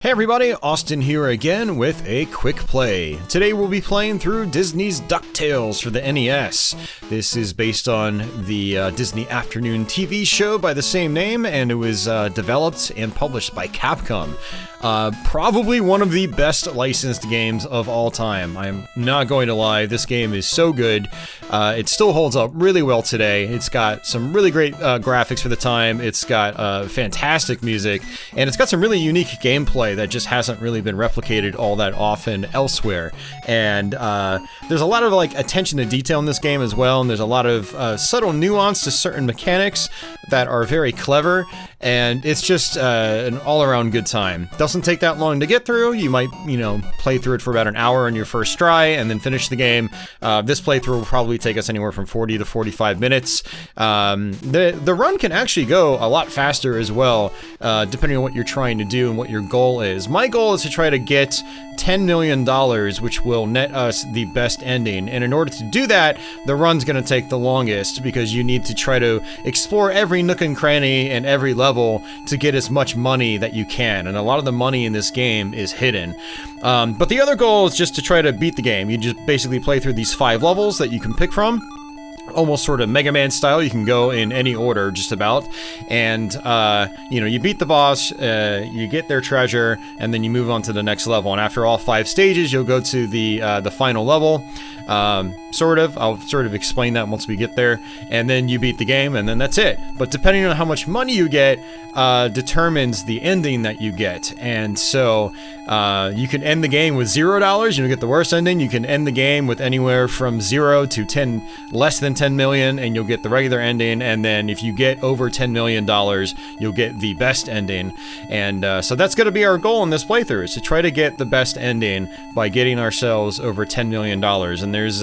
Hey everybody, Austin here again with a quick play. Today we'll be playing through Disney's DuckTales for the NES. This is based on the Disney afternoon TV show by the same name, and it was developed and published by Capcom. Probably one of the best licensed games of all time. I'm not going to lie, this game is so good. It still holds up really well today. It's got some really great graphics for the time. It's got fantastic music, and it's got some really unique gameplay that just hasn't really been replicated all that often elsewhere. And there's a lot of attention to detail in this game as well, and there's a lot of subtle nuance to certain mechanics that are very clever, and it's just an all-around good time. Doesn't take that long to get through. You might, play through it for about an hour on your first try and then finish the game. This playthrough will probably take us anywhere from 40 to 45 minutes. The run can actually go a lot faster as well, depending on what you're trying to do and what your goal is. My goal is to try to get $10 million, which will net us the best ending. And in order to do that, the run's going to take the longest because you need to try to explore every nook and cranny and every level to get as much money that you can. And a lot of the money in this game is hidden. But the other goal is just to try to beat the game. You just basically play through these 5 levels that you can pick from. Almost sort of Mega Man style. You can go in any order just about, and you beat the boss, you get their treasure, and then you move on to the next level. And after all 5 stages, you'll go to the final level. I'll sort of explain that once we get there, and then you beat the game, and then that's it. But depending on how much money you get, determines the ending that you get. And so you can end the game with $0 and you'll get the worst ending. You can end the game with anywhere from 0 to less than 10 million, and you'll get the regular ending. And then if you get over $10 million, you'll get the best ending. And so that's going to be our goal in this playthrough, is to try to get the best ending by getting ourselves over $10 million. And there's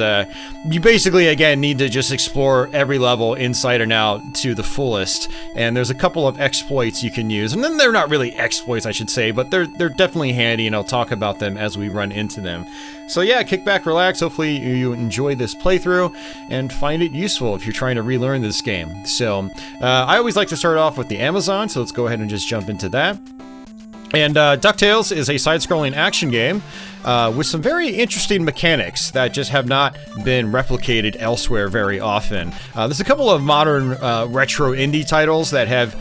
you basically again need to just explore every level inside and out to the fullest. And there's a couple of exploits you can use, and then they're not really exploits, I should say, but they're definitely handy, and I'll talk about them as we run into them. So yeah, kick back, relax. Hopefully you enjoy this playthrough and find it useful if you're trying to relearn this game. So I always like to start off with the Amazon, so let's go ahead and just jump into that. And DuckTales is a side-scrolling action game with some very interesting mechanics that just have not been replicated elsewhere very often. There's a couple of modern retro indie titles that have,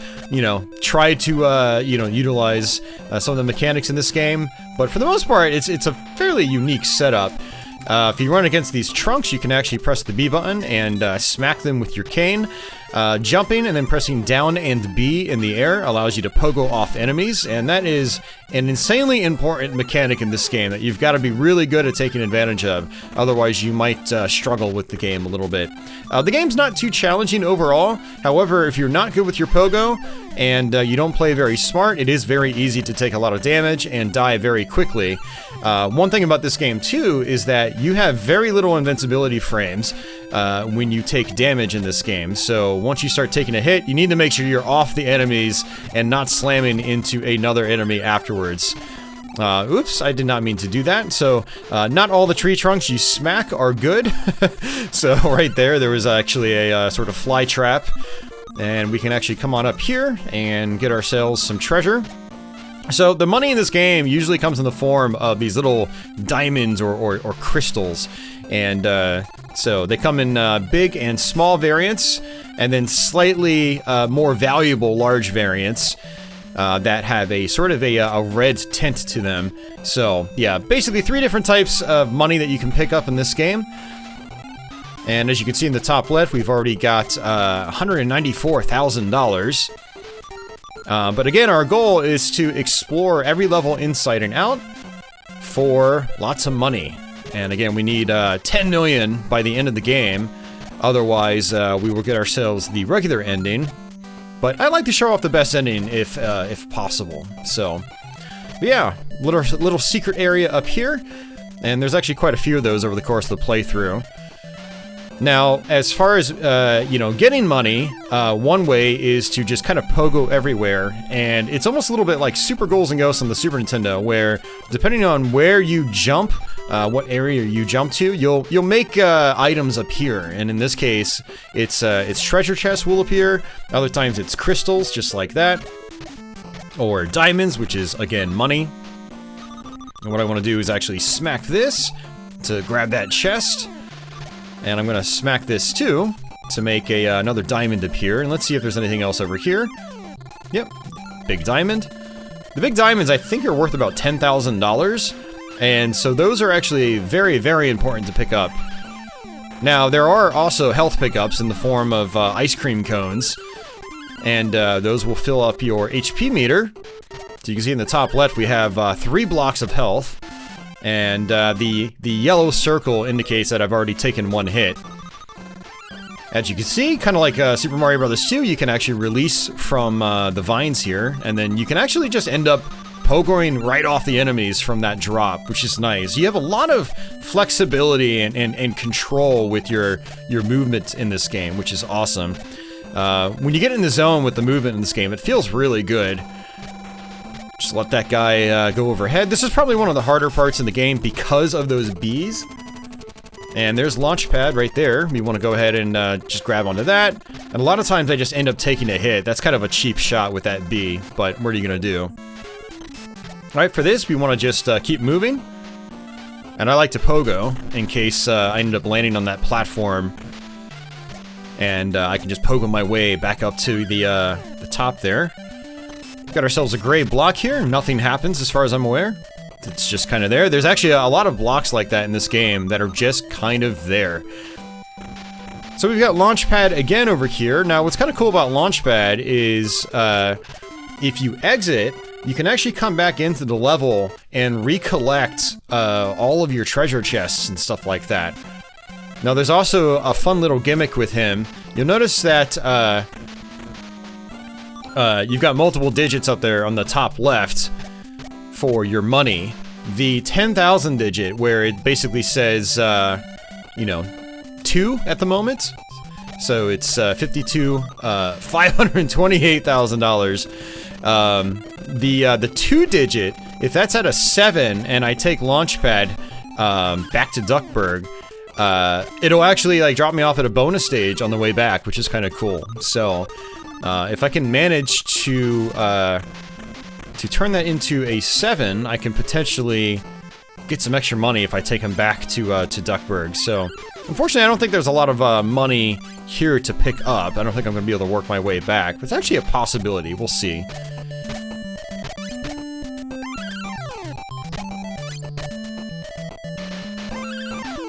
tried to, utilize some of the mechanics in this game, but for the most part, it's a fairly unique setup. If you run against these trunks, you can actually press the B button and smack them with your cane. Jumping and then pressing down and B in the air allows you to pogo off enemies, and that is an insanely important mechanic in this game that you've got to be really good at taking advantage of. Otherwise, you might struggle with the game a little bit. The game's not too challenging overall. However, if you're not good with your pogo and you don't play very smart, it is very easy to take a lot of damage and die very quickly. One thing about this game, too, is that you have very little invincibility frames when you take damage in this game. So once you start taking a hit, you need to make sure you're off the enemies and not slamming into another enemy afterwards. Oops, I did not mean to do that. So, not all the tree trunks you smack are good. So right there was actually a sort of fly trap. And we can actually come on up here and get ourselves some treasure. So the money in this game usually comes in the form of these little diamonds or crystals. And so they come in big and small variants, and then slightly more valuable large variants that have a sort of a red tint to them. So yeah, basically 3 different types of money that you can pick up in this game. And as you can see in the top left, we've already got $194,000. But again, our goal is to explore every level inside and out for lots of money. And again, we need 10 million by the end of the game. Otherwise, we will get ourselves the regular ending. But I like to show off the best ending if possible. So, yeah, little secret area up here. And there's actually quite a few of those over the course of the playthrough. Now, as far as, getting money, one way is to just kind of pogo everywhere, and it's almost a little bit like Super Ghouls and Ghosts on the Super Nintendo, where depending on where you jump, what area you jump to, you'll make items appear, and in this case, it's treasure chests will appear, other times it's crystals, just like that, or diamonds, which is, again, money. And what I want to do is actually smack this to grab that chest. And I'm going to smack this too to make another diamond appear. And let's see if there's anything else over here. Yep, big diamond. The big diamonds I think are worth about $10,000. And so those are actually very, very important to pick up. Now, there are also health pickups in the form of ice cream cones. And those will fill up your HP meter. So you can see in the top left we have 3 blocks of health. And the yellow circle indicates that I've already taken 1 hit. As you can see, kind of like Super Mario Bros. 2, you can actually release from the vines here. And then you can actually just end up pogoing right off the enemies from that drop, which is nice. You have a lot of flexibility and control with your movement in this game, which is awesome. When you get in the zone with the movement in this game, it feels really good. Just let that guy go overhead. This is probably one of the harder parts in the game because of those bees. And there's launch pad right there. We want to go ahead and just grab onto that. And a lot of times I just end up taking a hit. That's kind of a cheap shot with that bee, but what are you gonna do? Alright, for this, we want to just keep moving. And I like to pogo, in case I end up landing on that platform. And I can just pogo my way back up to the top there. Got ourselves a gray block here. Nothing happens as far as I'm aware. It's just kind of there. There's actually a lot of blocks like that in this game that are just kind of there. So we've got Launchpad again over here. Now, what's kind of cool about Launchpad is if you exit, you can actually come back into the level and recollect all of your treasure chests and stuff like that. Now, there's also a fun little gimmick with him. You'll notice that you've got multiple digits up there on the top left for your money. The 10,000 digit, where it basically says, you know, 2 at the moment. So it's $528,000. The 2 digit, if that's at a 7 and I take Launchpad back to Duckburg, it'll actually like drop me off at a bonus stage on the way back, which is kind of cool. So if I can manage to turn that into a 7, I can potentially get some extra money if I take him back to Duckburg. So unfortunately, I don't think there's a lot of money here to pick up. I don't think I'm going to be able to work my way back, but it's actually a possibility. We'll see.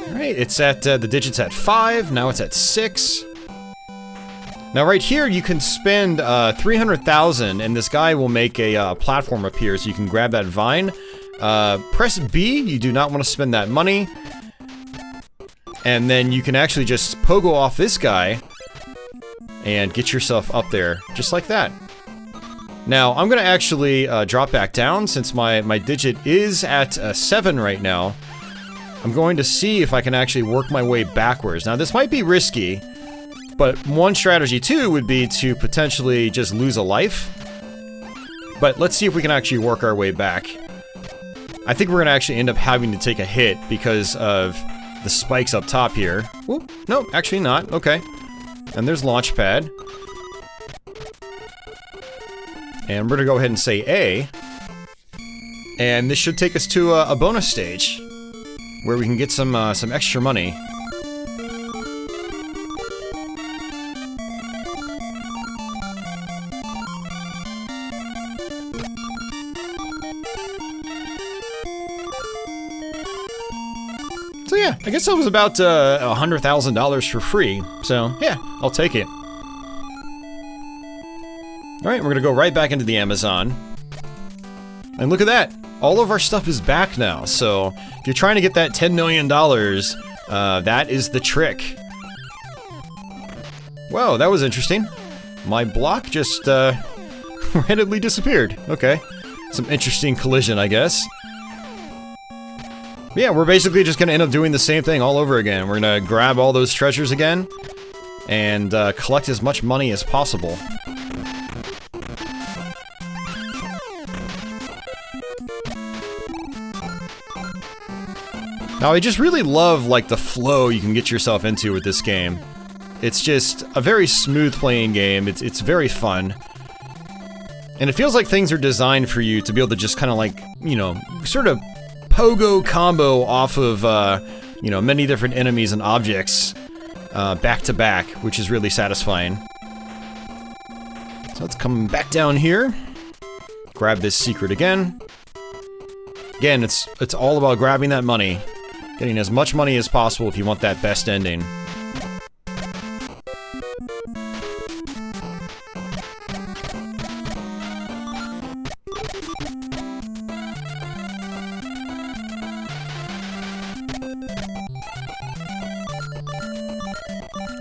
Alright, it's at, the digit's at 5, now it's at 6. Now right here, you can spend 300,000 and this guy will make a platform appear so you can grab that vine. Press B, you do not want to spend that money. And then you can actually just pogo off this guy and get yourself up there, just like that. Now, I'm going to actually drop back down since my digit is at 7 right now. I'm going to see if I can actually work my way backwards. Now, this might be risky, but one strategy too would be to potentially just lose a life. But let's see if we can actually work our way back. I think we're going to actually end up having to take a hit because of the spikes up top here. Ooh, no, actually not. Okay. And there's Launchpad. And we're going to go ahead and say A. And this should take us to a bonus stage where we can get some extra money. So yeah, I guess that was about $100,000 for free. So yeah, I'll take it. Alright, we're gonna go right back into the Amazon. And look at that! All of our stuff is back now, so if you're trying to get that $10 million, that is the trick. Whoa, that was interesting. My block just randomly disappeared. Okay. Some interesting collision, I guess. Yeah, we're basically just gonna end up doing the same thing all over again. We're gonna grab all those treasures again and collect as much money as possible. Now, I just really love, like, the flow you can get yourself into with this game. It's just a very smooth playing game. It's very fun. And it feels like things are designed for you to be able to just kind of, like, you know, sort of pogo combo off of, you know, many different enemies and objects back to back, which is really satisfying. So let's come back down here, grab this secret again. Again, it's all about grabbing that money, getting as much money as possible if you want that best ending.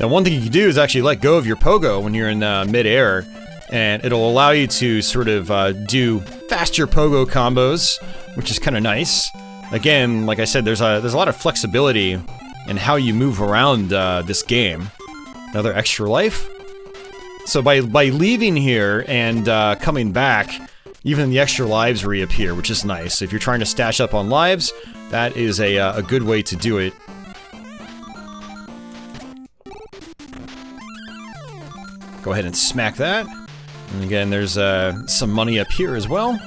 Now, one thing you can do is actually let go of your pogo when you're in mid-air, and it'll allow you to sort of do faster pogo combos, which is kind of nice. Again, like I said, there's a lot of flexibility in how you move around this game. Another extra life. So by leaving here and coming back, even the extra lives reappear, which is nice. If you're trying to stash up on lives, that is a good way to do it. Go ahead and smack that. And again, there's some money up here as well.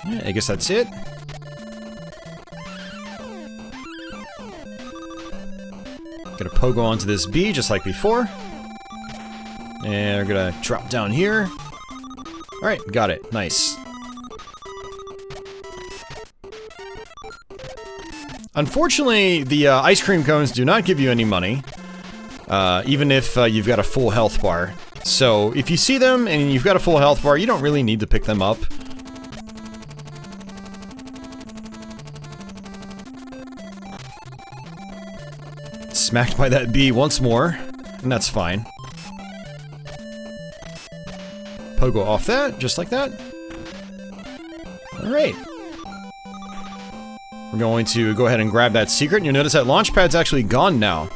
Yeah, I guess that's it. Gonna pogo onto this B just like before. And we're gonna drop down here. Alright, got it. Nice. Unfortunately, the ice cream cones do not give you any money. Even if you've got a full health bar. So, if you see them and you've got a full health bar, you don't really need to pick them up. Smacked by that bee once more, and that's fine. Pogo off that, just like that. Alright. We're going to go ahead and grab that secret, and you'll notice that launch pad's actually gone now.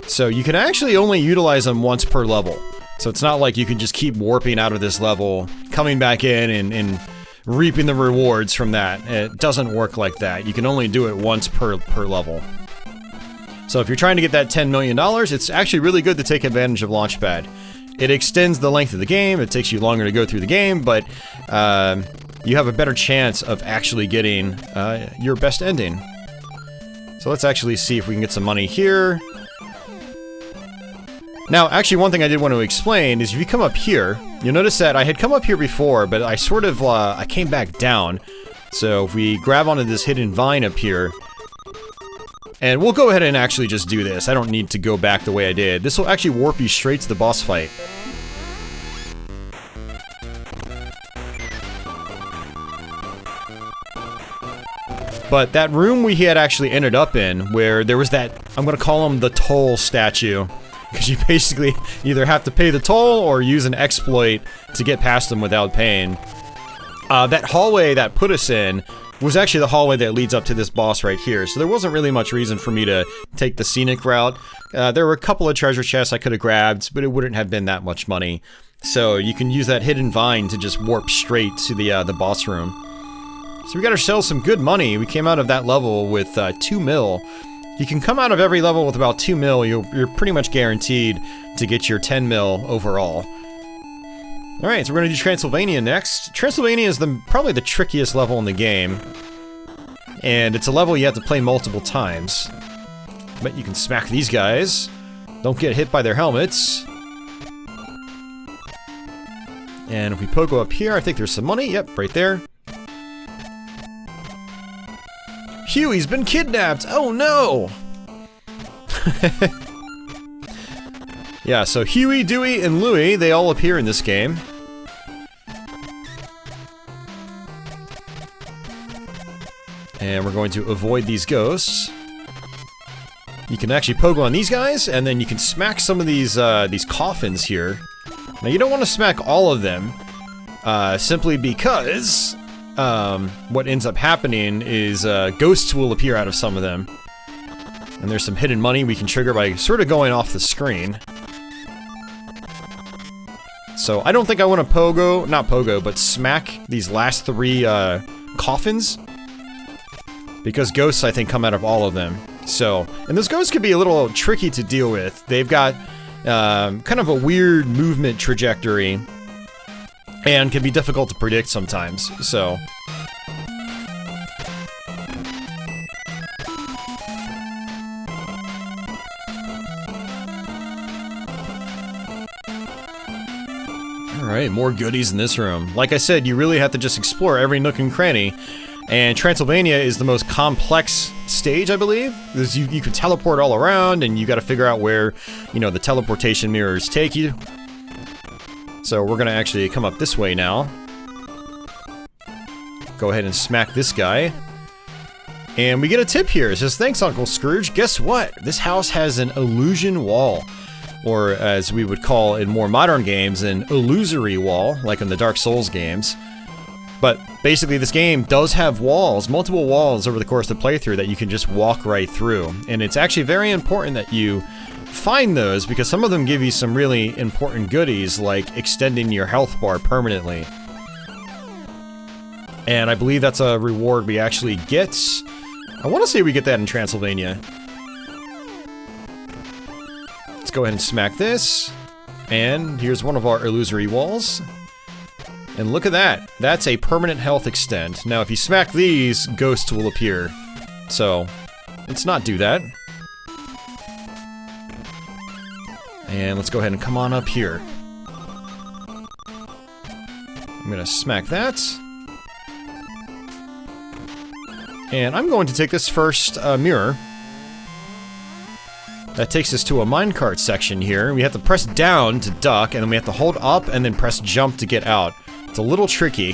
So you can actually only utilize them once per level. So it's not like you can just keep warping out of this level, coming back in and reaping the rewards from that. It doesn't work like that. You can only do it once per level. So if you're trying to get that $10 million, it's actually really good to take advantage of Launchpad. It extends the length of the game, it takes you longer to go through the game, but you have a better chance of actually getting your best ending. So let's actually see if we can get some money here. Now, actually, one thing I did want to explain is if you come up here, you'll notice that I had come up here before, but I sort of, I came back down. So if we grab onto this hidden vine up here, and we'll go ahead and actually just do this. I don't need to go back the way I did. This will actually warp you straight to the boss fight. But that room we had actually ended up in, where there was that, I'm gonna call him the toll statue. Because you basically either have to pay the toll or use an exploit to get past them without paying. That hallway that put us in was actually the hallway that leads up to this boss right here. So there wasn't really much reason for me to take the scenic route. There were a couple of treasure chests I could have grabbed, but it wouldn't have been that much money. So you can use that hidden vine to just warp straight to the boss room. So we got ourselves some good money. We came out of that level with 2 mil. You can come out of every level with about 2 mil, you're pretty much guaranteed to get your 10 mil overall. Alright, so we're gonna do Transylvania next. Transylvania is probably the trickiest level in the game. And it's a level you have to play multiple times. But you can smack these guys. Don't get hit by their helmets. And if we pogo up here, I think there's some money. Yep, right there. Huey's been kidnapped! Oh no! Yeah, so Huey, Dewey, and Louie, they all appear in this game. And we're going to avoid these ghosts. You can actually pogo on these guys, and then you can smack some of these coffins here. Now you don't want to smack all of them, simply because what ends up happening is ghosts will appear out of some of them. And there's some hidden money we can trigger by sort of going off the screen. So I don't think I want to pogo, not pogo, but smack these last 3 coffins. Because ghosts, I think, come out of all of them. So, and those ghosts can be a little tricky to deal with. They've got kind of a weird movement trajectory. And can be difficult to predict sometimes, so Alright, more goodies in this room. Like I said, you really have to just explore every nook and cranny. And Transylvania is the most complex stage, I believe. You can teleport all around, and you gotta figure out where, you know, the teleportation mirrors take you. So we're gonna actually come up this way now. Go ahead and smack this guy. And we get a tip here. It says, thanks, Uncle Scrooge. Guess what? This house has an illusion wall. Or, as we would call in more modern games, an illusory wall, like in the Dark Souls games. But basically this game does have walls, multiple walls over the course of the playthrough that you can just walk right through. And it's actually very important that you find those, because some of them give you some really important goodies, like extending your health bar permanently. And I believe that's a reward we actually get. I want to say we get that in Transylvania. Let's go ahead and smack this. And here's one of our illusory walls. And look at that. That's a permanent health extend. Now, if you smack these, ghosts will appear. So, let's not do that. And let's go ahead and come on up here. I'm gonna smack that. And I'm going to take this first mirror. That takes us to a minecart section here. We have to press down to duck, and then we have to hold up and then press jump to get out. It's a little tricky.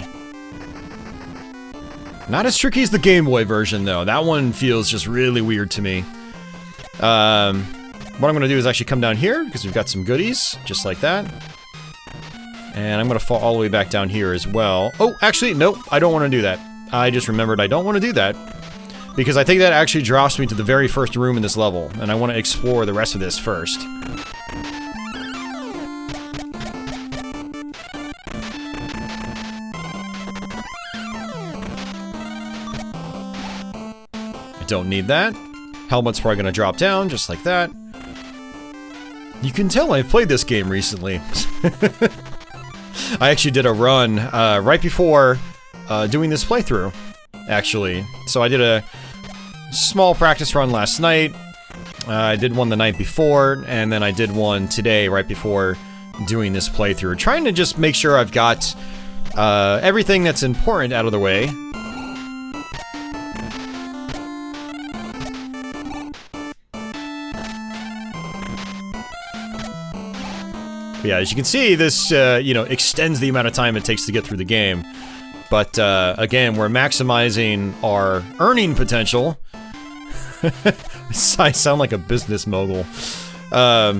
Not as tricky as the Game Boy version, though. That one feels just really weird to me. What I'm gonna do is actually come down here, because we've got some goodies, just like that. And I'm gonna fall all the way back down here as well. Oh, actually, nope, I don't want to do that. I just remembered I don't want to do that, because I think that actually drops me to the very first room in this level, and I want to explore the rest of this first. I don't need that. Helmet's probably going to drop down, just like that. You can tell I've played this game recently. I actually did a run right before doing this playthrough, actually. So I did a small practice run last night. I did one the night before, and then I did one today right before doing this playthrough. Trying to just make sure I've got everything that's important out of the way. But yeah, as you can see, this, you know, extends the amount of time it takes to get through the game. But, again, we're maximizing our earning potential. I sound like a business mogul. I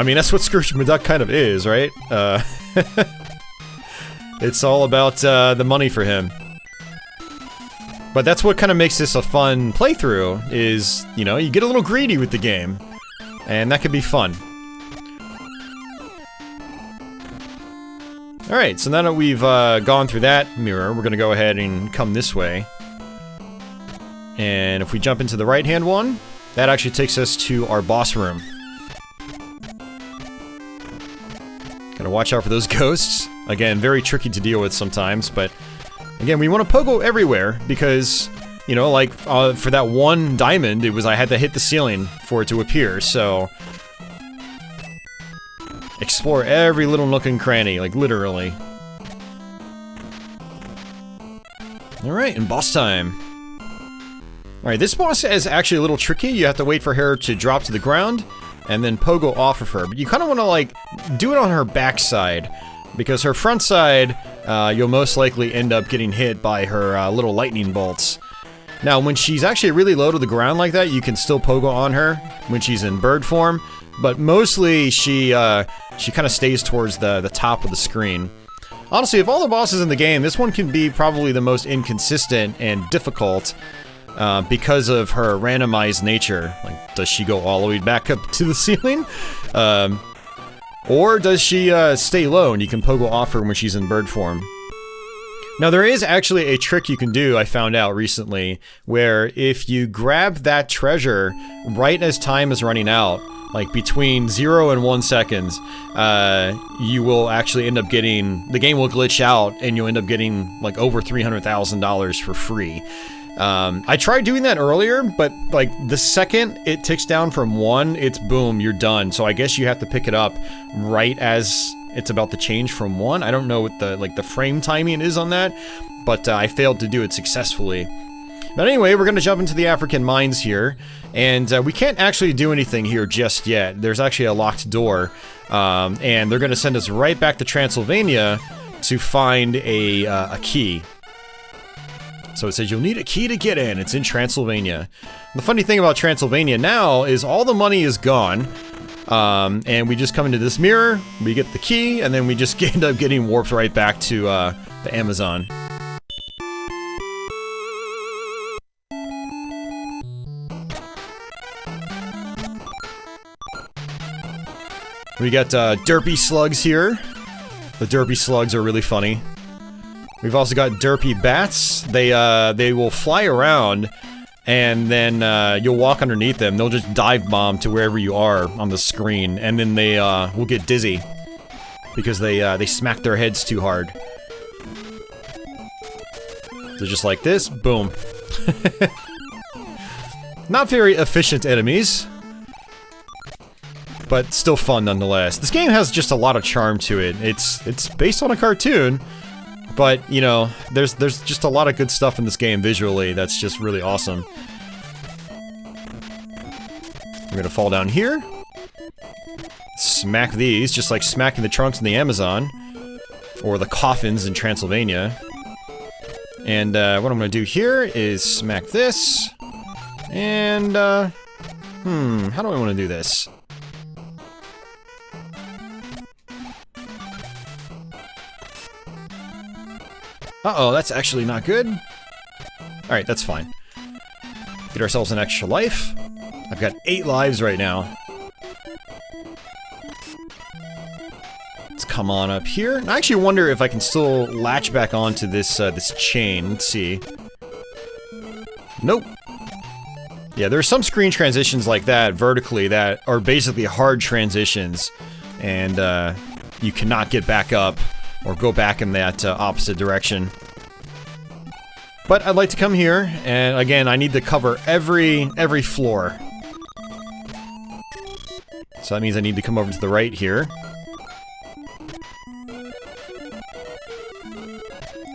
mean, that's what Scrooge McDuck kind of is, right? It's all about, the money for him. But that's what kind of makes this a fun playthrough, is, you know, you get a little greedy with the game. And that can be fun. Alright, so now that we've gone through that mirror, we're gonna go ahead and come this way. And if we jump into the right-hand one, that actually takes us to our boss room. Gotta watch out for those ghosts. Again, very tricky to deal with sometimes, but again, we want to pogo everywhere because, you know, like, for that one diamond, it was I had to hit the ceiling for it to appear, so... Explore every little nook and cranny, like, literally. Alright, and boss time. Alright, this boss is actually a little tricky. You have to wait for her to drop to the ground, and then pogo off of her. But you kind of want to, like, do it on her backside, because her front side, you'll most likely end up getting hit by her little lightning bolts. Now, when she's actually really low to the ground like that, you can still pogo on her when she's in bird form. But mostly, she kind of stays towards the top of the screen. Honestly, of all the bosses in the game, this one can be probably the most inconsistent and difficult because of her randomized nature. Like, does she go all the way back up to the ceiling? Or does she stay low and you can pogo off her when she's in bird form? Now, there is actually a trick you can do, I found out recently, where if you grab that treasure right as time is running out, like between 0 and 1 seconds, you will actually end up getting, the game will glitch out and you'll end up getting like over $300,000 for free. I tried doing that earlier, but like the second it ticks down from 1, it's boom, you're done. So I guess you have to pick it up right as it's about to change from 1. I don't know what the frame timing is on that, but I failed to do it successfully. But anyway, we're going to jump into the African mines here, and we can't actually do anything here just yet. There's actually a locked door, and they're going to send us right back to Transylvania to find a key. So it says you'll need a key to get in. It's in Transylvania. The funny thing about Transylvania now is all the money is gone, and we just come into this mirror, we get the key, and then we just end up getting warped right back to the Amazon. We got derpy slugs here. The derpy slugs are really funny. We've also got derpy bats. They will fly around, and then you'll walk underneath them. They'll just dive bomb to wherever you are on the screen, and then they will get dizzy because they smack their heads too hard. They're just like this, boom. Not very efficient enemies, but still fun nonetheless. This game has just a lot of charm to it. It's based on a cartoon, but you know, there's just a lot of good stuff in this game visually that's just really awesome. We're gonna fall down here, smack these, just like smacking the trunks in the Amazon, or the coffins in Transylvania. And what I'm gonna do here is smack this, and how do I want to do this? Uh-oh, that's actually not good. Alright, that's fine. Get ourselves an extra life. I've got 8 lives right now. Let's come on up here. I actually wonder if I can still latch back onto this this chain. Let's see. Nope. Yeah, there are some screen transitions like that, vertically, that are basically hard transitions. And you cannot get back up or go back in that opposite direction. But I'd like to come here, and again, I need to cover every floor. So that means I need to come over to the right here.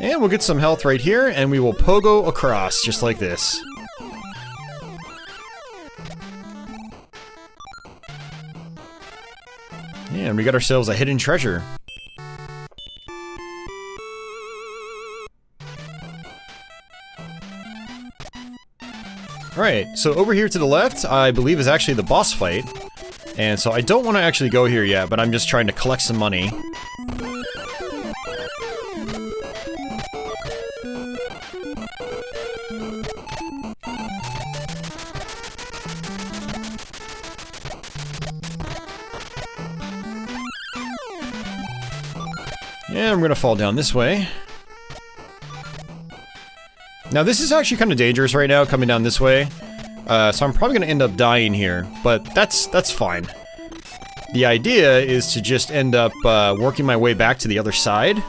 And we'll get some health right here, and we will pogo across, just like this. And we got ourselves a hidden treasure. Alright, so over here to the left, I believe is actually the boss fight. And so I don't want to actually go here yet, but I'm just trying to collect some money. Yeah, I'm gonna fall down this way. Now this is actually kind of dangerous right now, coming down this way. So I'm probably gonna end up dying here, but that's fine. The idea is to just end up working my way back to the other side.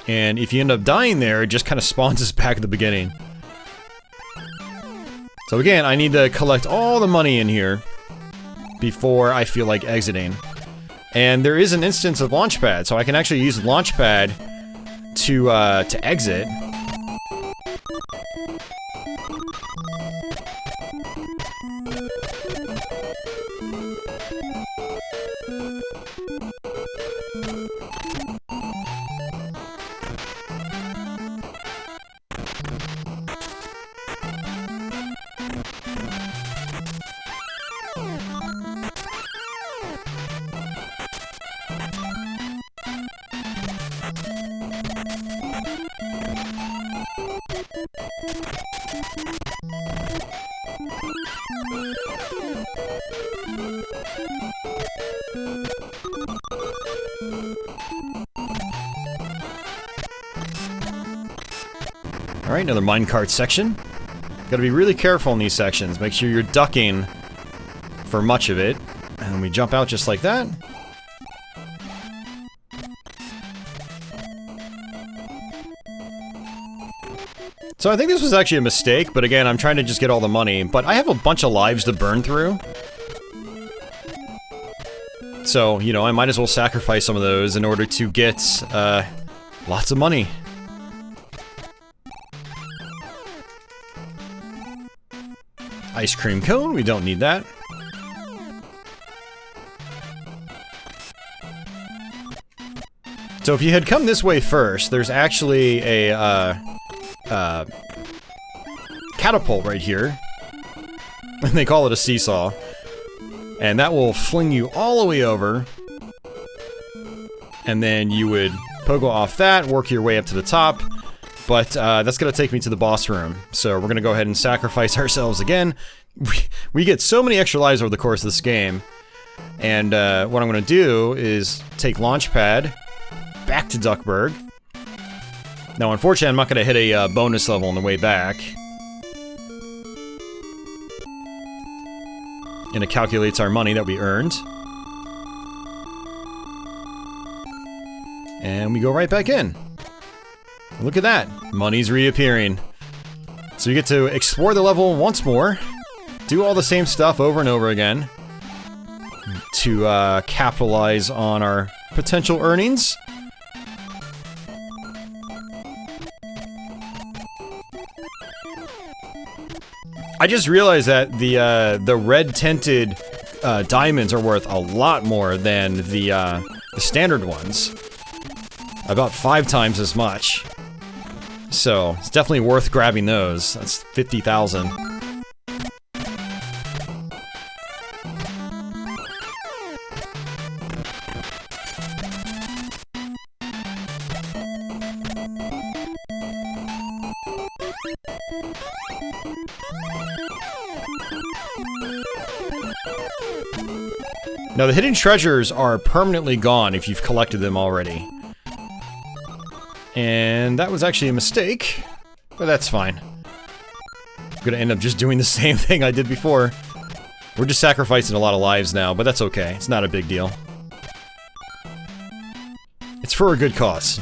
And if you end up dying there, it just kind of spawns us back at the beginning. So again, I need to collect all the money in here before I feel like exiting. And there is an instance of Launchpad, so I can actually use Launchpad to exit. Alright, another minecart section. Gotta be really careful in these sections. Make sure you're ducking for much of it. And we jump out just like that. So I think this was actually a mistake, but again, I'm trying to just get all the money. But I have a bunch of lives to burn through. So, you know, I might as well sacrifice some of those in order to get, lots of money. Ice cream cone, we don't need that. So if you had come this way first, there's actually a, catapult right here. And they call it a seesaw. And that will fling you all the way over. And then you would pogo off that, work your way up to the top. But that's going to take me to the boss room. So we're going to go ahead and sacrifice ourselves again. We get so many extra lives over the course of this game. And what I'm going to do is take Launchpad back to Duckburg. Now, unfortunately, I'm not going to hit a bonus level on the way back. And it calculates our money that we earned. And we go right back in. Look at that. Money's reappearing. So you get to explore the level once more. Do all the same stuff over and over again. To capitalize on our potential earnings. I just realized that the red tinted diamonds are worth a lot more than the standard ones. About 5 times as much. So it's definitely worth grabbing those. That's 50,000. Now, the hidden treasures are permanently gone if you've collected them already. And that was actually a mistake, but that's fine. I'm gonna end up just doing the same thing I did before. We're just sacrificing a lot of lives now, but that's okay. It's not a big deal. It's for a good cause.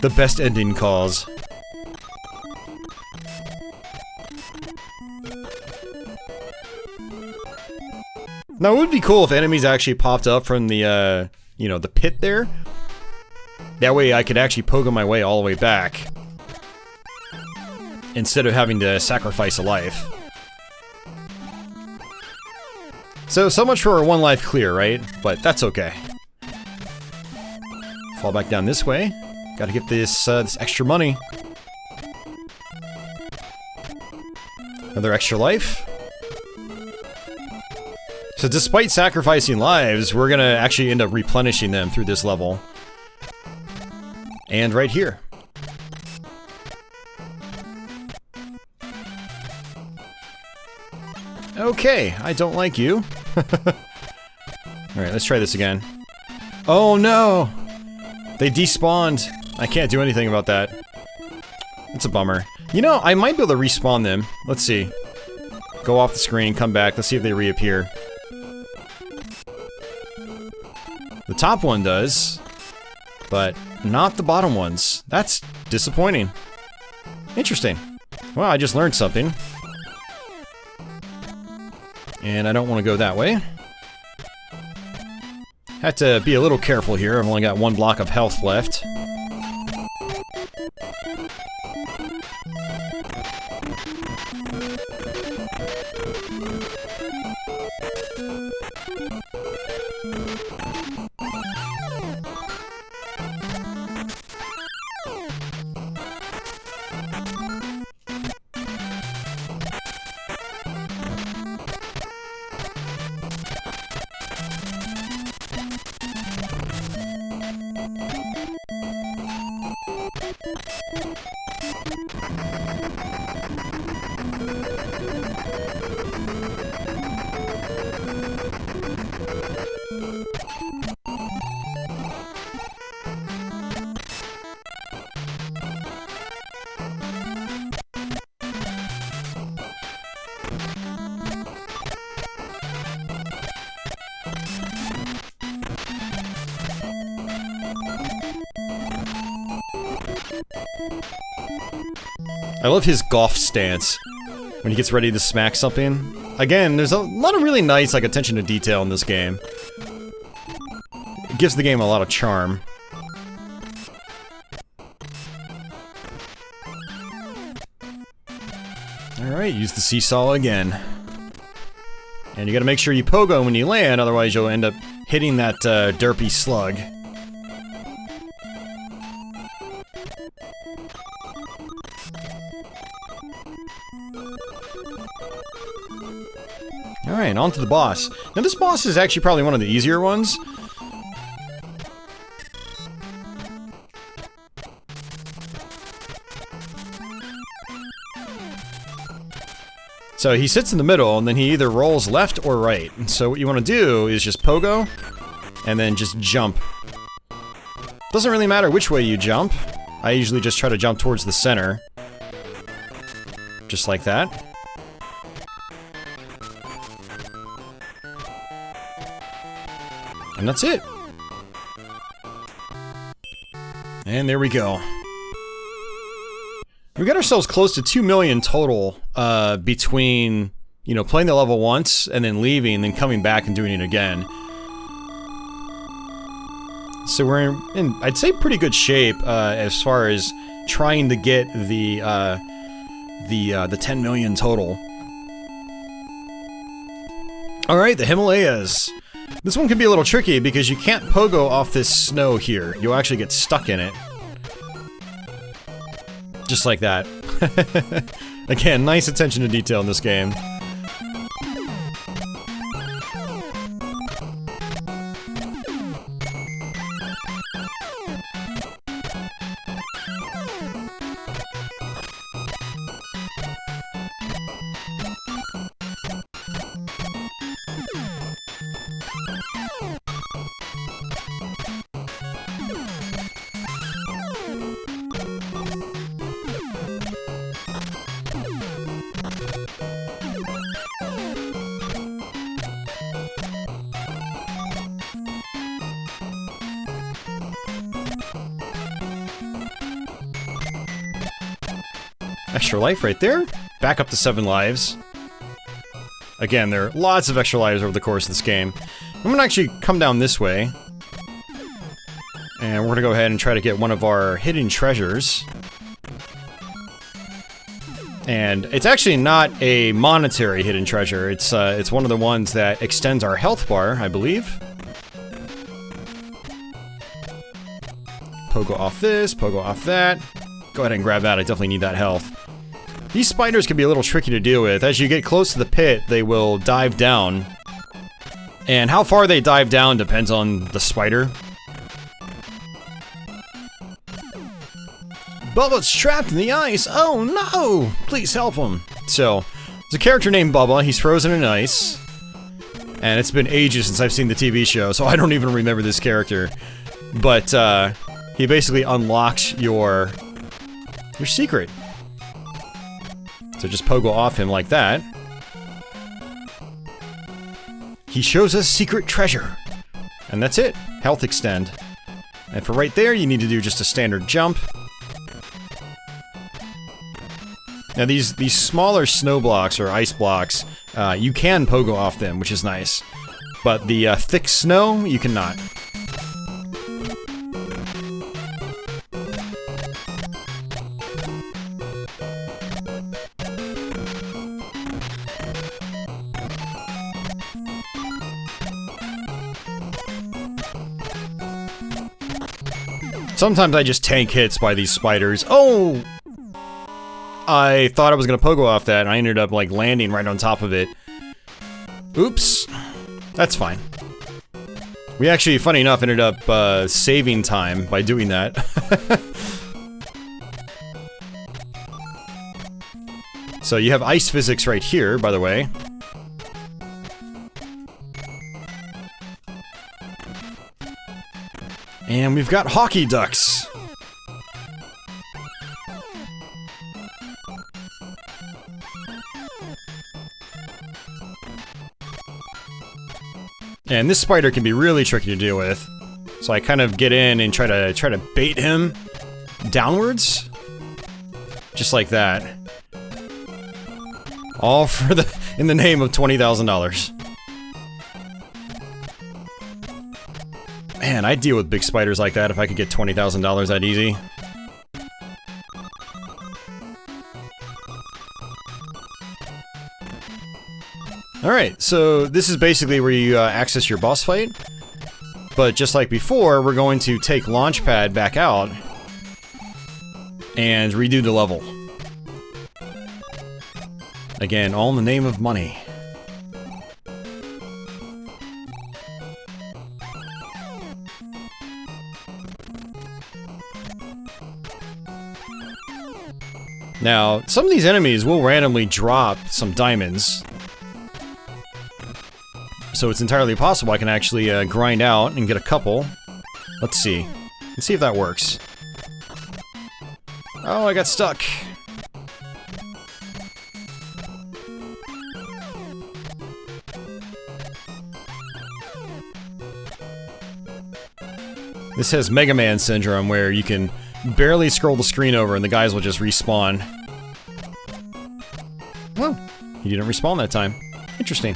The best ending cause. Now, it would be cool if enemies actually popped up from the, you know, the pit there. That way I could actually pogo my way all the way back. Instead of having to sacrifice a life. So much for a 1 life clear, right? But that's okay. Fall back down this way. Gotta get this, this extra money. Another extra life. So despite sacrificing lives, we're gonna actually end up replenishing them through this level. And right here. Okay, I don't like you. Alright, let's try this again. Oh no! They despawned. I can't do anything about that. It's a bummer. You know, I might be able to respawn them. Let's see. Go off the screen, come back, let's see if they reappear. The top one does, but not the bottom ones. That's disappointing. Interesting. Well, I just learned something. And I don't want to go that way. Have to be a little careful here. I've only got 1 block of health left. I love his golf stance when he gets ready to smack something. Again, there's a lot of really nice, like, attention to detail in this game. It gives the game a lot of charm. Alright, use the seesaw again. And you gotta make sure you pogo when you land, otherwise you'll end up hitting that derpy slug. Alright, on to the boss. Now this boss is actually probably one of the easier ones. So he sits in the middle, and then he either rolls left or right. So what you want to do is just pogo, and then just jump. Doesn't really matter which way you jump. I usually just try to jump towards the center. Just like that. And that's it. And there we go. We got ourselves close to 2 million total, between, you know, playing the level once, and then leaving, and then coming back and doing it again. So we're in, I'd say, pretty good shape, as far as trying to get the 10 million total. Alright, the Himalayas. This one can be a little tricky, because you can't pogo off this snow here. You'll actually get stuck in it. Just like that. Again, nice attention to detail in this game. Extra life right there. Back up to 7 lives. Again, there are lots of extra lives over the course of this game. I'm gonna actually come down this way. And we're gonna go ahead and try to get one of our hidden treasures. And it's actually not a monetary hidden treasure. It's one of the ones that extends our health bar, I believe. Pogo off this, pogo off that. Go ahead and grab that, I definitely need that health. These spiders can be a little tricky to deal with. As you get close to the pit, they will dive down. And how far they dive down depends on the spider. Bubba's trapped in the ice! Oh no! Please help him! So, there's a character named Bubba, he's frozen in ice. And it's been ages since I've seen the TV show, so I don't even remember this character. But, he basically unlocks your secret. So just pogo off him like that. He shows us secret treasure. And that's it. Health extend. And for right there, you need to do just a standard jump. Now these smaller snow blocks or ice blocks, you can pogo off them, which is nice. But the thick snow, you cannot. Sometimes I just tank hits by these spiders. Oh! I thought I was gonna pogo off that, and I ended up, like, landing right on top of it. Oops. That's fine. We actually, funny enough, ended up, saving time by doing that. So you have ice physics right here, by the way. And we've got hockey ducks. And this spider can be really tricky to deal with. So I kind of get in and try to bait him downwards. Just like that. All for in the name of $20,000. Man, I'd deal with big spiders like that if I could get $20,000 that easy. Alright, so this is basically where you access your boss fight. But just like before, we're going to take Launchpad back out and redo the level. Again, all in the name of money. Now, some of these enemies will randomly drop some diamonds. So it's entirely possible I can actually grind out and get a couple. Let's see. Let's see if that works. Oh, I got stuck. This has Mega Man syndrome, where you can barely scroll the screen over and the guys will just respawn. Oh, he didn't respawn that time. Interesting.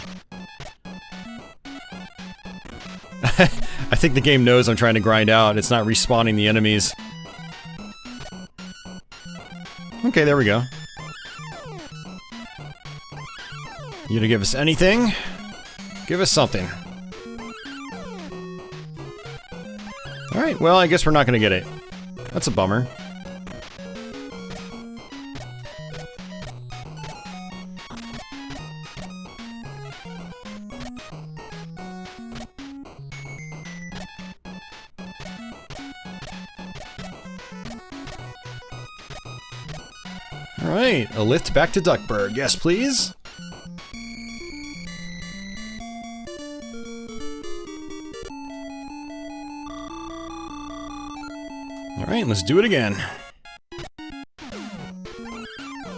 I think the game knows I'm trying to grind out. It's not respawning the enemies. Okay, there we go. You gonna give us anything? Give us something. Alright, well, I guess we're not gonna get it. That's a bummer. Alright, a lift back to Duckburg. Yes, please. Alright, let's do it again.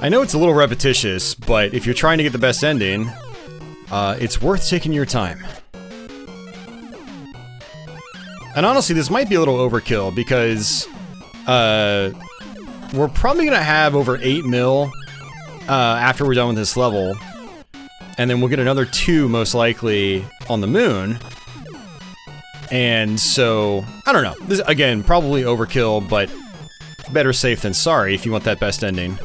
I know it's a little repetitious, but if you're trying to get the best ending, it's worth taking your time. And honestly, this might be a little overkill, because we're probably gonna have over 8 mil after we're done with this level. And then we'll get another 2, most likely, on the moon. And so, I don't know. This, again, probably overkill, but better safe than sorry if you want that best ending.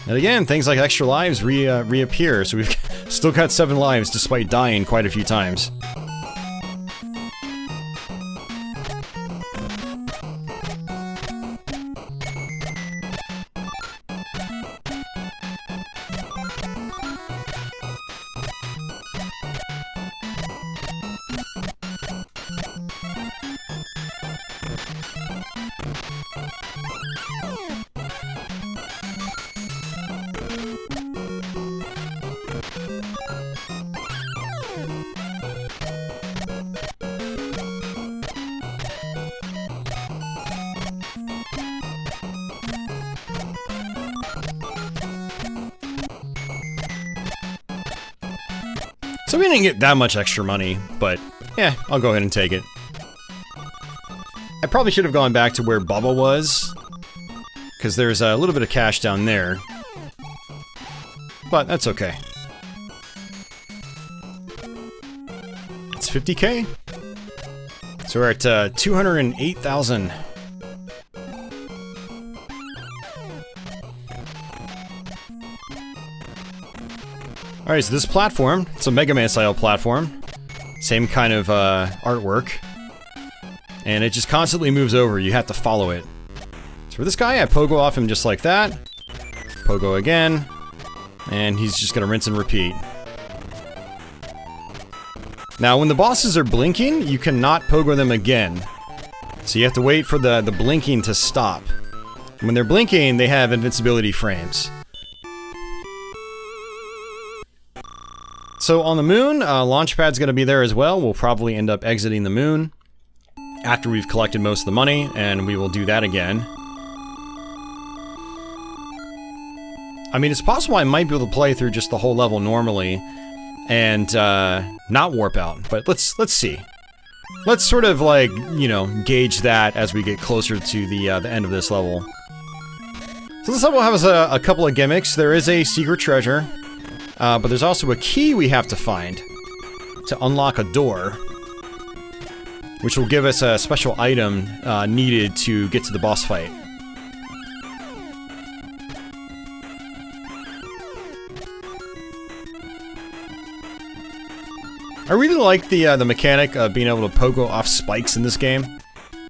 And again, things like extra lives reappear, so we've still got 7 lives despite dying quite a few times. So we didn't get that much extra money, but yeah, I'll go ahead and take it. I probably should have gone back to where Bubba was, because there's a little bit of cash down there. But that's okay. It's 50K. So we're at 208,000. Alright, so this platform, it's a Mega Man style platform. Same kind of artwork. And it just constantly moves over, you have to follow it. So for this guy, I pogo off him just like that. Pogo again. And he's just gonna rinse and repeat. Now, when the bosses are blinking, you cannot pogo them again. So you have to wait for the blinking to stop. When they're blinking, they have invincibility frames. So on the moon, Launchpad's gonna be there as well. We'll probably end up exiting the moon after we've collected most of the money, and we will do that again. I mean, it's possible I might be able to play through just the whole level normally and not warp out, but let's see. let's sort of like, you know, gauge that as we get closer to the end of this level. So this level has a couple of gimmicks. There is a secret treasure, but there's also a key we have to find to unlock a door, which will give us a special item needed to get to the boss fight. I really like the mechanic of being able to pogo off spikes in this game.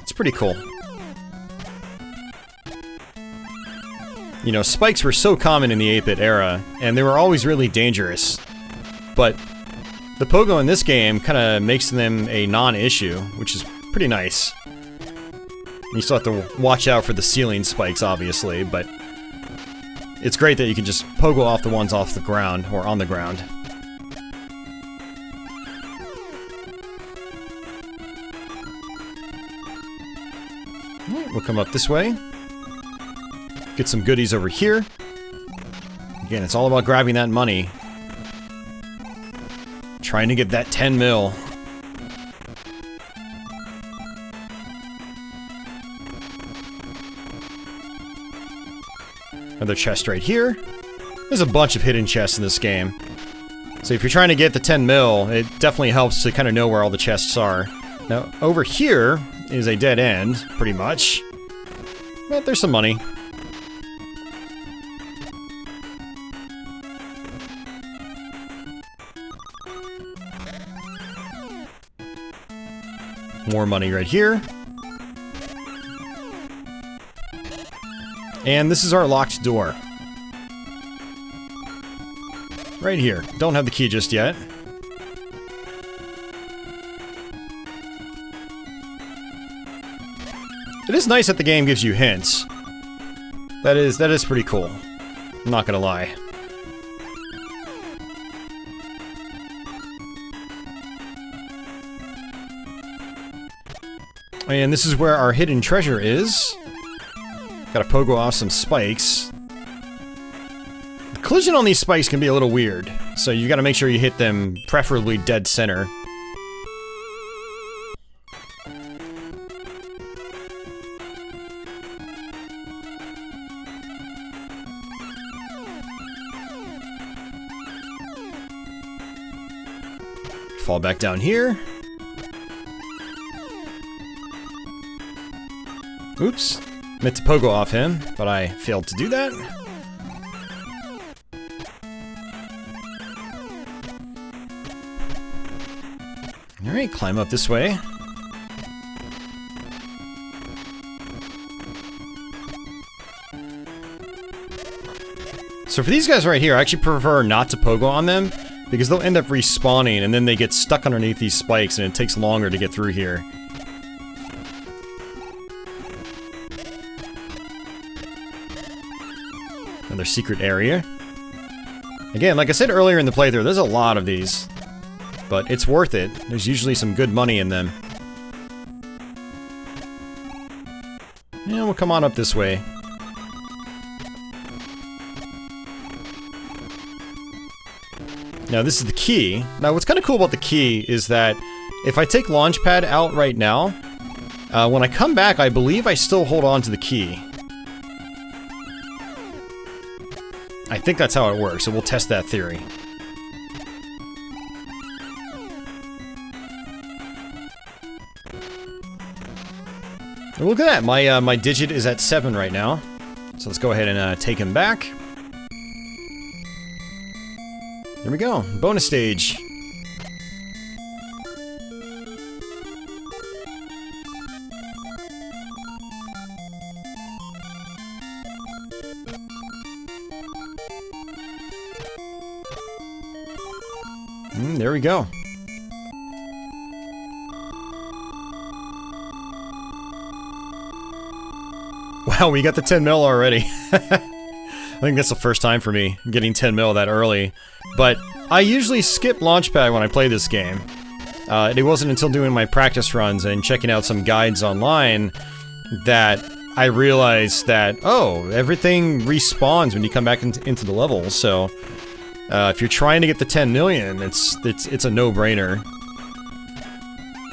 It's pretty cool. You know, spikes were so common in the 8-bit era, and they were always really dangerous. But the pogo in this game kind of makes them a non-issue, which is pretty nice. You still have to watch out for the ceiling spikes, obviously, but it's great that you can just pogo off the ones off the ground, or on the ground. We'll come up this way. Get some goodies over here. Again, it's all about grabbing that money. Trying to get that 10 mil. Another chest right here. There's a bunch of hidden chests in this game. So if you're trying to get the 10 mil, it definitely helps to kind of know where all the chests are. Now, over here is a dead end, pretty much. But there's some money. More money right here. And this is our locked door. Right here. Don't have the key just yet. It is nice that the game gives you hints. That is pretty cool. I'm not gonna lie. And this is where our hidden treasure is. Gotta pogo off some spikes. The collision on these spikes can be a little weird, so you gotta make sure you hit them preferably dead center. Fall back down here. Oops. Meant to pogo off him, but I failed to do that. Alright, climb up this way. So for these guys right here, I actually prefer not to pogo on them, because they'll end up respawning and then they get stuck underneath these spikes and it takes longer to get through here. Another secret area. Again, like I said earlier in the playthrough, there's a lot of these. But it's worth it. There's usually some good money in them. And we'll come on up this way. Now this is the key. Now what's kind of cool about the key is that if I take Launchpad out right now, when I come back I believe I still hold on to the key. I think that's how it works, so we'll test that theory. And look at that, my digit is at 7 right now. So let's go ahead and take him back. There we go, bonus stage. There we go. Wow, we got the 10 mil already. I think that's the first time for me, getting 10 mil that early. But I usually skip Launchpad when I play this game. It wasn't until doing my practice runs and checking out some guides online that I realized that, oh, everything respawns when you come back into the level, so if you're trying to get the 10 million, it's a no-brainer.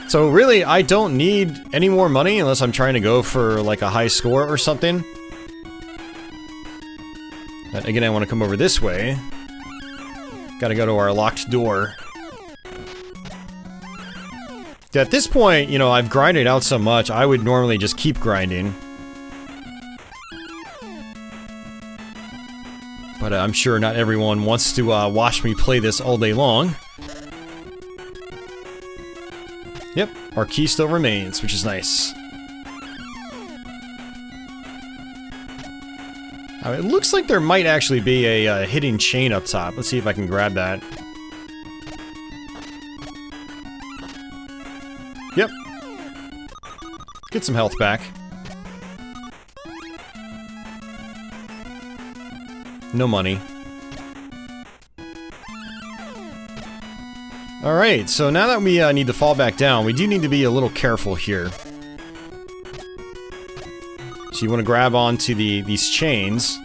So really, I don't need any more money unless I'm trying to go for like a high score or something. But again, I want to come over this way. Gotta go to our locked door. At this point, you know, I've grinded out so much, I would normally just keep grinding. But I'm sure not everyone wants to watch me play this all day long. Yep, our key still remains, which is nice. It looks like there might actually be a hidden chain up top. Let's see if I can grab that. Yep. Get some health back. No money. Alright, so now that we need to fall back down, we do need to be a little careful here. So you want to grab onto these chains.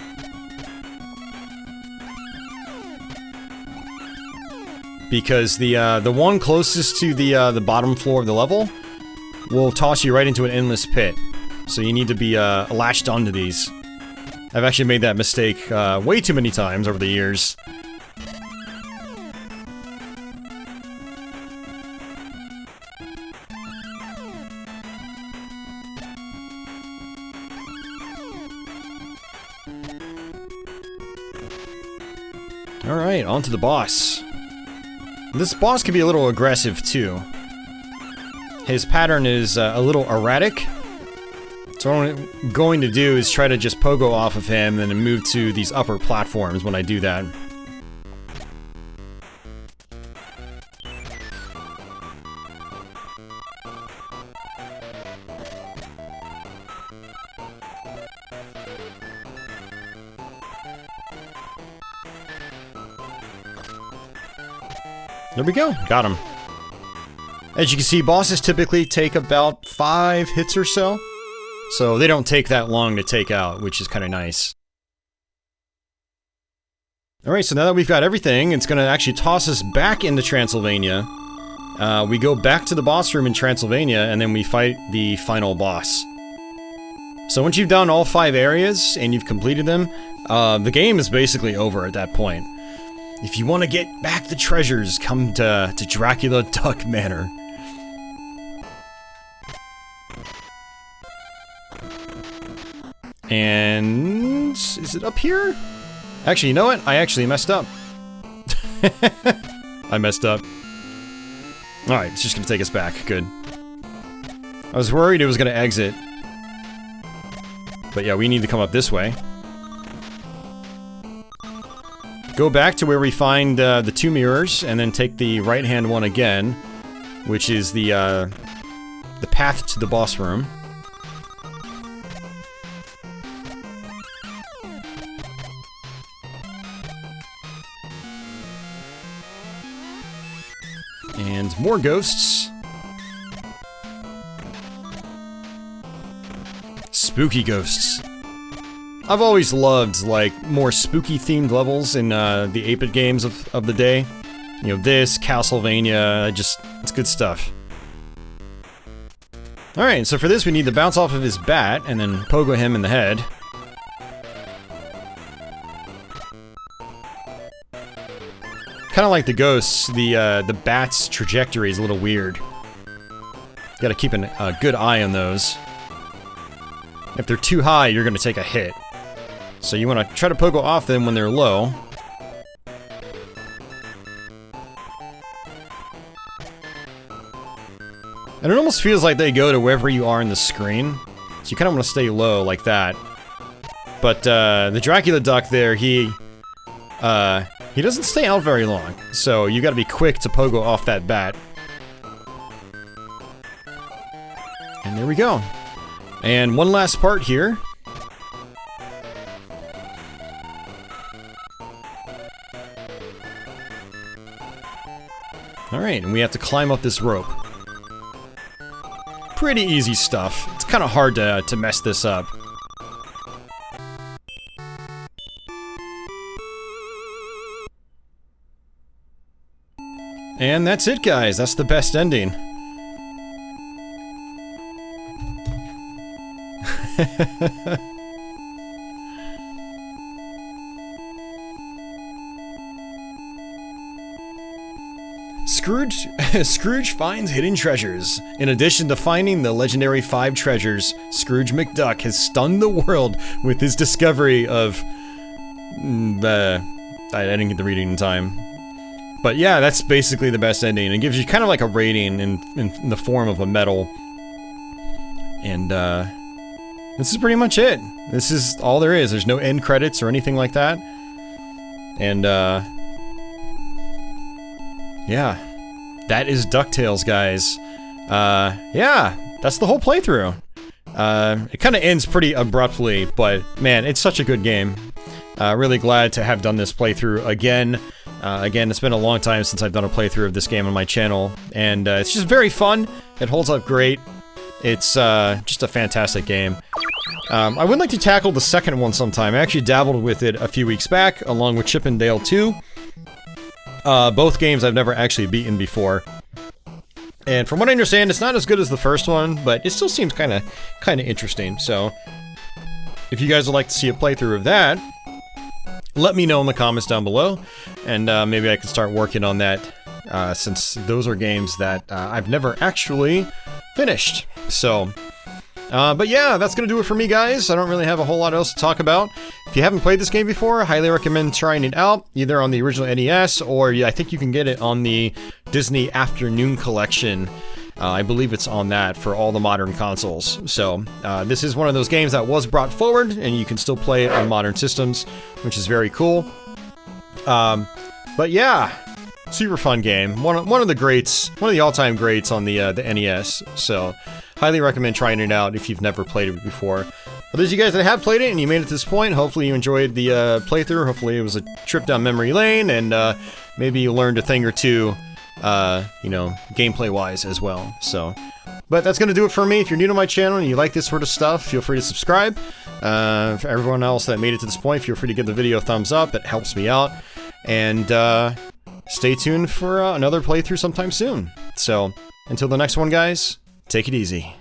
Because the one closest to the bottom floor of the level will toss you right into an endless pit. So you need to be latched onto these. I've actually made that mistake way too many times over the years. Alright, on to the boss. This boss can be a little aggressive too. His pattern is a little erratic. So what I'm going to do is try to just pogo off of him and then move to these upper platforms when I do that. There we go, got him. As you can see, bosses typically take about 5 hits or so. So they don't take that long to take out, which is kind of nice. Alright, so now that we've got everything, it's going to actually toss us back into Transylvania. We go back to the boss room in Transylvania, and then we fight the final boss. So once you've done all 5 areas, and you've completed them, the game is basically over at that point. If you want to get back the treasures, come to Dracula Duck Manor. And... is it up here? Actually, you know what? I actually messed up. I messed up. Alright, it's just gonna take us back. Good. I was worried it was gonna exit. But yeah, we need to come up this way. Go back to where we find the 2 mirrors, and then take the right-hand one again, which is the path to the boss room. And more ghosts. Spooky ghosts. I've always loved, like, more spooky-themed levels in the 8-bit games of the day. You know, this, Castlevania, it's good stuff. Alright, so for this we need to bounce off of his bat, and then pogo him in the head. Kind of like the ghosts, the bat's trajectory is a little weird. Gotta keep a good eye on those. If they're too high, you're gonna take a hit. So you want to try to pogo off them when they're low. And it almost feels like they go to wherever you are in the screen. So you kind of want to stay low like that. But the Dracula duck there, he doesn't stay out very long. So you gotta be quick to pogo off that bat. And there we go. And one last part here. Alright, and we have to climb up this rope. Pretty easy stuff. It's kind of hard to mess this up. And that's it, guys. That's the best ending. Scrooge finds hidden treasures. In addition to finding the legendary 5 treasures, Scrooge McDuck has stunned the world with his discovery of I didn't get the reading in time. But yeah, that's basically the best ending. It gives you kind of like a rating in the form of a medal. And this is pretty much it. This is all there is. There's no end credits or anything like that. And yeah, that is DuckTales, guys. Yeah, that's the whole playthrough. It kind of ends pretty abruptly, but man, it's such a good game. Really glad to have done this playthrough again. Again, it's been a long time since I've done a playthrough of this game on my channel, and it's just very fun. It holds up great. It's just a fantastic game. I would like to tackle the second one sometime. I actually dabbled with it a few weeks back, along with Chip 'n Dale 2. Both games I've never actually beaten before. And from what I understand, it's not as good as the first one, but it still seems kind of interesting. So, if you guys would like to see a playthrough of that, let me know in the comments down below, and maybe I can start working on that, since those are games that I've never actually finished. So, but yeah, that's gonna do it for me, guys. I don't really have a whole lot else to talk about. If you haven't played this game before, I highly recommend trying it out, either on the original NES, or I think you can get it on the Disney Afternoon Collection. I believe it's on that for all the modern consoles. So, this is one of those games that was brought forward, and you can still play it on modern systems, which is very cool. But yeah, super fun game. One of the greats, one of the all-time greats on the NES. So, highly recommend trying it out if you've never played it before. For those of you guys that have played it and you made it to this point, hopefully you enjoyed the playthrough. Hopefully it was a trip down memory lane, and maybe you learned a thing or two, you know, gameplay-wise as well. So, but that's gonna do it for me. If you're new to my channel and you like this sort of stuff, feel free to subscribe. For everyone else that made it to this point, feel free to give the video a thumbs up. It helps me out. And stay tuned for another playthrough sometime soon. So, until the next one, guys, take it easy.